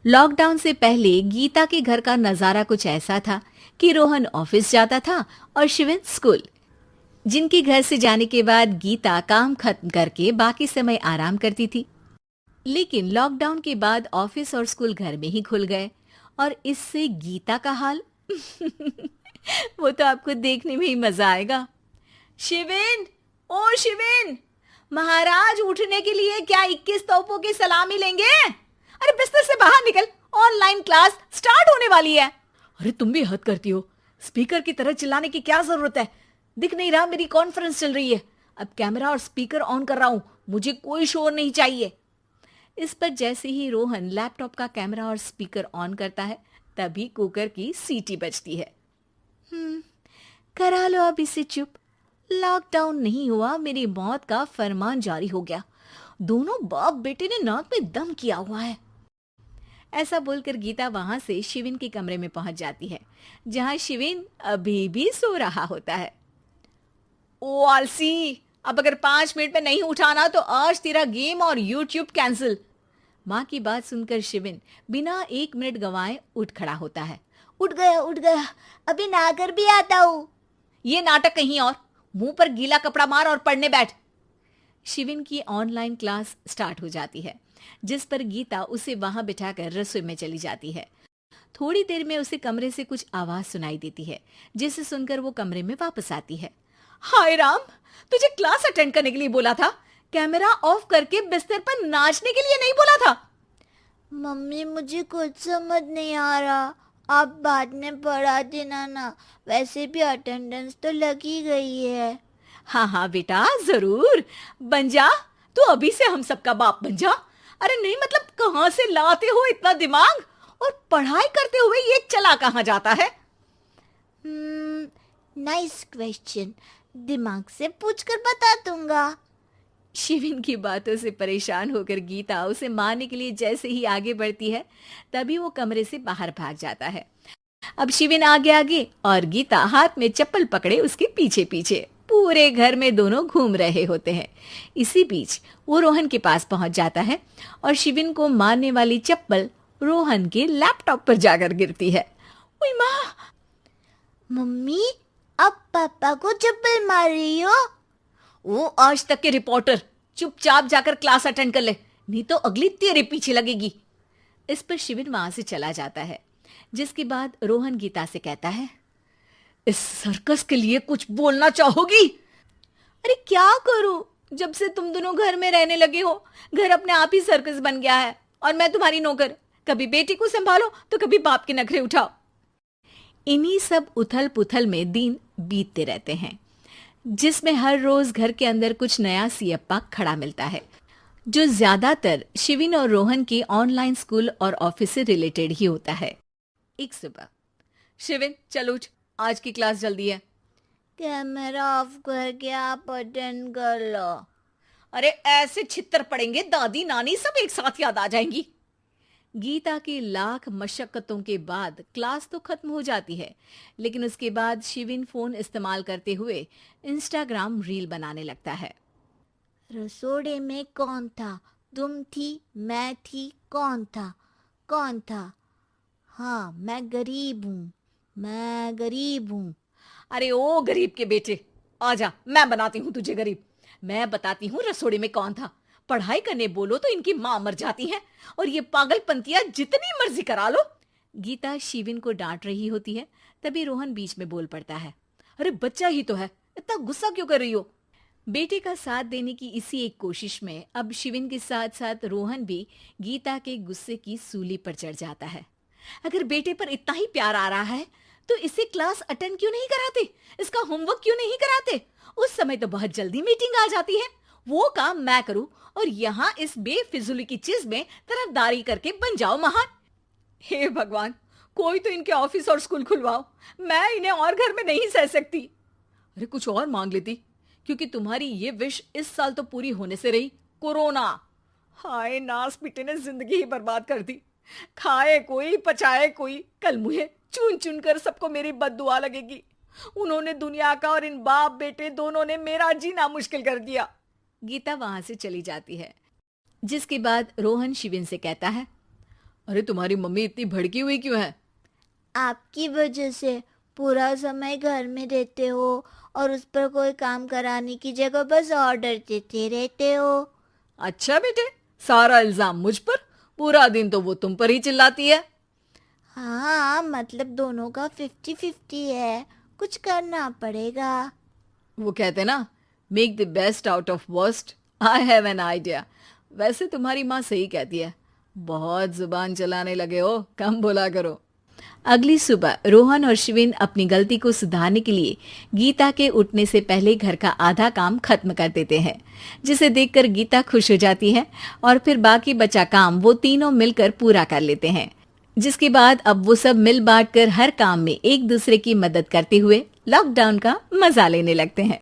Lockdown से पहले गीता के घर का नजारा कुछ ऐसा था कि रोहन ऑफिस जाता था और शिविन स्कूल। जिनके घर से जाने के बाद गीता काम खत्म करके बाकी समय आराम करती थी। लेकिन लॉकडाउन के बाद ऑफिस और स्कूल घर में ही खुल गए और इससे गीता का हाल वो तो आपको देखने में ही मजा आएगा। शिविन, ओ शिविन, महाराज उठने के लिए क्या 21 तोपों की सलामी लेंगे? अरे बिस्तर से बाहर निकल, ऑनलाइन क्लास स्टार्ट होने वाली है। अरे तुम भी हद करती हो, स्पीकर की तरह चिल्लाने की क्या जरूरत है? दिख नहीं रहा मेरी कॉन्फ्रेंस चल रही है। अब कैमरा और स्पीकर ऑन कर रहा हूं, मुझे कोई शोर नहीं चाहिए। इस पर जैसे ही रोहन लैपटॉप का कैमरा और स्पीकर ऑन करता है तभी कुकर की सीटी बजती है। करा लो अब इसे चुप। लॉकडाउन नहीं हुआ, मेरी मौत का फरमान जारी हो गया। दोनों बाप बेटे ने नाक में दम किया हुआ है। ऐसा बोलकर गीता वहां से शिविन के कमरे में पहुंच जाती है, जहां शिविन अभी भी सो रहा होता है। ओ आलसी, अब अगर 5 मिनट में नहीं उठाना तो आज तेरा गेम और यूट्यूब कैंसिल। माँ की बात सुनकर शिविन बिना 1 मिनट गंवाए उठ खड़ा होता है। उठ गया, अभी नहाकर भी आता हूँ। ये नाटक कहीं और, मुंह पर गीला कपड़ा मार और पढ़ने बैठ। शिविन की ऑनलाइन क्लास स्टार्ट हो जाती है, जिस पर गीता उसे वहां बिठाकर रसोई में चली जाती है। थोड़ी देर में उसे कमरे से कुछ आवाज सुनाई देती है, जिसे सुनकर वो कमरे में वापस आती है। हाय राम, तुझे क्लास अटेंड करने के लिए बोला था, कैमरा ऑफ करके बिस्तर पर नाचने के लिए नहीं बोला था। मम्मी मुझे कुछ समझ नहीं आ रहा, आप बाद में पढ़ा देना ना, वैसे भी अटेंडेंस तो लगी गई है। हाँ हाँ बेटा, जरूर बन जा। तू अभी से हम सबका बाप बन जा। अरे नहीं मतलब कहाँ से लाते हो इतना दिमाग, और पढ़ाई करते हुए ये चला कहाँ जाता है? नाइस क्वेश्चन, दिमाग से पूछकर बता दूंगा। शिविन की बातों से परेशान होकर गीता उसे मारने के लिए जैसे ही आगे बढ़ती है तभी वो कमरे से बाहर भाग जाता है। अब शिविन आगे आगे और गीता हाथ में चप्पल पकड़े उसके पीछे पीछे पूरे घर में दोनों घूम रहे होते हैं। इसी बीच वो रोहन के पास पहुंच जाता है और शिविन को मारने वाली चप्पल रोहन के लैपटॉप पर जाकर गिरती है। ओए माँ! मम्मी, अब पापा को चप्पल मार रही हो? वो आज तक के रिपोर्टर, चुपचाप जाकर क्लास अटेंड कर ले, नहीं तो अगली तेरे पीछे लगेगी। इस पर शिविन वहां से चला जाता है, जिसके बाद रोहन गीता से कहता है, इस सर्कस के लिए कुछ बोलना चाहोगी? अरे क्या करूं, जब से तुम दोनों घर में रहने लगे हो, घर अपने आप ही सर्कस बन गया है और मैं तुम्हारी नौकर। कभी बेटी को संभालो तो कभी बाप के नखरे उठाओ। इन्हीं सब उथल पुथल में दिन बीतते रहते हैं, जिसमें हर रोज घर के अंदर कुछ नया सियप्पा खड़ा मिलता है, जो ज्यादातर शिविन और रोहन के ऑनलाइन स्कूल और ऑफिस से रिलेटेड ही होता है। एक सुबह, शिविन चल उठ, आज की क्लास जल्दी है। कैमरा ऑफ करके आप अटेंड कर लो। अरे ऐसे छित्तर पड़ेंगे, दादी नानी सब एक साथ याद आ जाएंगी। गीता की लाख मशक्कतों के बाद क्लास तो खत्म हो जाती है, लेकिन उसके बाद शिविन फोन इस्तेमाल करते हुए इंस्टाग्राम रील बनाने लगता है। रसोड़े में कौन था? तुम थी, मैं थी, कौन था? कौन था? हाँ, मैं गरीब हूँ। अरे ओ गरीब के बेटे, आजा, मैं बनाती हूँ तुझे गरीब। मैं बताती हूँ रसोड़े में कौन था। पढ़ाई करने बोलो तो इनकी माँ मर जाती है, और ये पागलपंतियां जितनी मर्जी करा लो। गीता शिविन को डांट रही होती है, तभी रोहन बीच में बोल पड़ता है। अरे बच्चा ही तो है, इतना गुस्सा क्यों कर रही हो? बेटे का साथ देने की इसी एक कोशिश में अब शिविन के साथ साथ रोहन भी गीता के गुस्से की सूली पर चढ़ जाता है। अगर बेटे पर इतना ही प्यार आ रहा है तो इसे क्लास अटेंड क्यों नहीं कराते, इसका होमवर्क क्यों नहीं कराते? उस समय तो बहुत जल्दी मीटिंग आ जाती है, वो काम मैं करूं और यहाँ इस बेफिजुली की चीज में तरफदारी करके बन जाओ महान। हे भगवान, कोई तो इनके ऑफिस और स्कूल खुलवाओ, मैं इन्हें और घर में नहीं सह सकती। अरे कुछ और मांग लेती, क्योंकि तुम्हारी ये विश इस साल तो पूरी होने से रही, कोरोना। हाय नास बेटे ने जिंदगी ही बर्बाद कर दी। खाए कोई पचाए कोई, कल मुझे चुन चुन कर सबको मेरी बद्दुआ लगेगी। उन्होंने दुनिया का और इन बाप बेटे दोनों ने मेरा जीना मुश्किल कर दिया। गीता वहां से चली जाती है, जिसके बाद रोहन शिविन से कहता है, अरे तुम्हारी मम्मी इतनी भड़की हुई क्यों है? आपकी वजह से पूरा समय घर में रहते हो और उस पर कोई काम कराने की जगह बस ऑर्डर देते रहते हो। अच्छा बेटे, सारा इल्जाम मुझ पर? पूरा दिन तो वो तुम पर ही चिल्लाती है। हाँ, मतलब दोनों का 50-50 है, कुछ करना पड़ेगा। वो कहते ना, make the best out of worst. I have an idea. वैसे तुम्हारी माँ सही कहती है, बहुत जुबान चलाने लगे हो, कम बोला करो। अगली सुबह रोहन और शिविन अपनी गलती को सुधारने के लिए गीता के उठने से पहले घर का आधा काम खत्म कर देते हैं, जिसे देखकर गीता खुश हो जाती है और फिर बाकी बचा काम वो तीनों मिलकर पूरा कर लेते हैं। जिसके बाद अब वो सब मिल बांट कर हर काम में एक दूसरे की मदद करते हुए लॉकडाउन का मजा लेने लगते हैं।